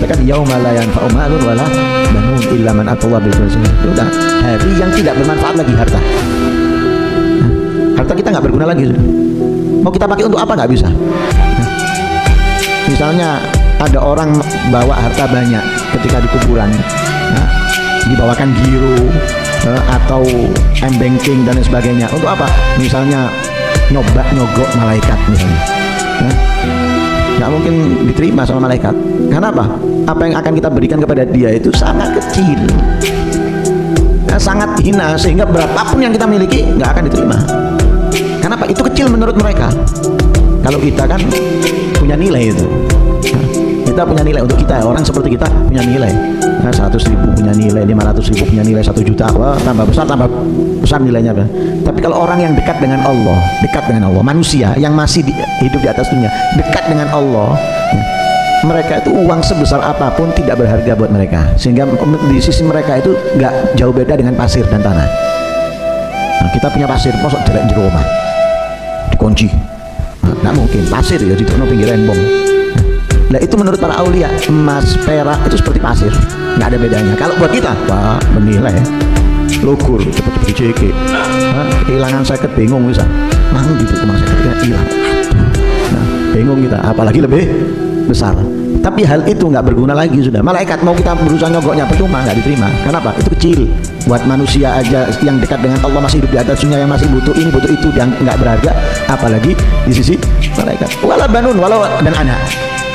kan yauma la yanfa'u malun wala banun illa man atallaha biqalbin salim. Sudah, hari yang tidak bermanfaat lagi harta. Harta kita nggak berguna lagi sudah. Mau kita pakai untuk apa nggak bisa. Misalnya ada orang bawa harta banyak ketika di kuburan, dibawakan giro atau m-banking dan sebagainya. Untuk apa? Misalnya nyogok malaikat misalnya. Nggak mungkin diterima sama malaikat. Karena apa? Apa yang akan kita berikan kepada dia itu sangat kecil, sangat hina, sehingga berapapun yang kita miliki nggak akan diterima. Kenapa? Itu kecil menurut mereka. Kalau kita kan punya nilai itu. Kita punya nilai, untuk kita orang seperti kita punya nilai. 100.000 punya nilai, 500.000 punya nilai, 1 juta. Wah, tambah besar nilainya. Tapi kalau orang yang dekat dengan Allah, manusia yang masih hidup di atas dunia, dekat dengan Allah, mereka itu uang sebesar apapun tidak berharga buat mereka. Sehingga di sisi mereka itu nggak jauh beda dengan pasir dan tanah. Nah, kita punya pasir, mosok jelek jero omah, dikunci. Nggak mungkin, pasir ya di pinggir rembong. Nah itu menurut para aulia, emas, perak itu seperti pasir, nggak ada bedanya. Kalau buat kita, wah bernilai ya. Logur, cepet-cepet dicek. Kehilangan seket bingung bisa. Mang gitu, mang seket hilang. Nah bingung kita, apalagi lebih besar. Tapi hal itu nggak berguna lagi sudah. Malaikat mau kita berusaha nyogoknya, percuma, nggak diterima. Kenapa? Itu kecil. Buat manusia aja yang dekat dengan Allah, masih hidup di atas dunia, yang masih butuh ini butuh itu, yang nggak berharga, apalagi di sisi malaikat. Walau banun, walau dan anak.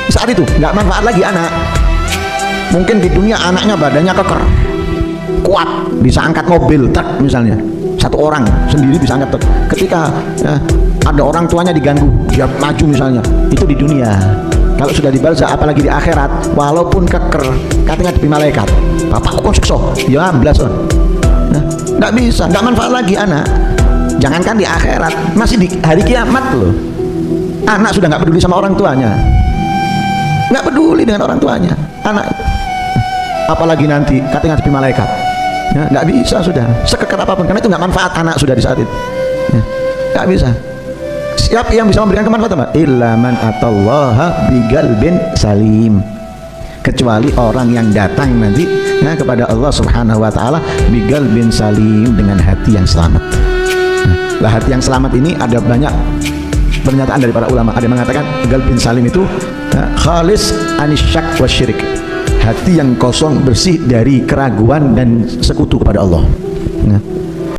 Saat itu nggak manfaat lagi anak. Mungkin di dunia anaknya badannya keker, kuat, bisa angkat mobil truk misalnya, satu orang sendiri bisa angkat truk. Ketika ada orang tuanya diganggu, dia maju misalnya, itu di dunia. Kalau sudah di barzah, apalagi di akhirat, walaupun keker, katanya di malaikat, bapak kok sukso, ya amblas on. Nggak bisa, nggak manfaat lagi anak. Jangankan di akhirat, masih di hari kiamat loh. Anak sudah nggak peduli sama orang tuanya, nggak peduli dengan orang tuanya, anak. Apalagi nanti katanya ngadepi malaikat, ya, nggak bisa sudah, sekeker apapun, karena itu nggak manfaat anak sudah di saat itu, ya, nggak bisa. Siapa yang bisa memberikan kemanfaatan? Illa man atallaha biqalbin salim, kecuali orang yang datang nanti kepada Allah Subhanahu wa taala biqalbin salim, dengan hati yang selamat. Nah, hati yang selamat ini ada banyak pernyataan dari para ulama. Ada yang mengatakan qalbin salim itu khalis anisyak wasyirik, hati yang kosong bersih dari keraguan dan sekutu kepada Allah.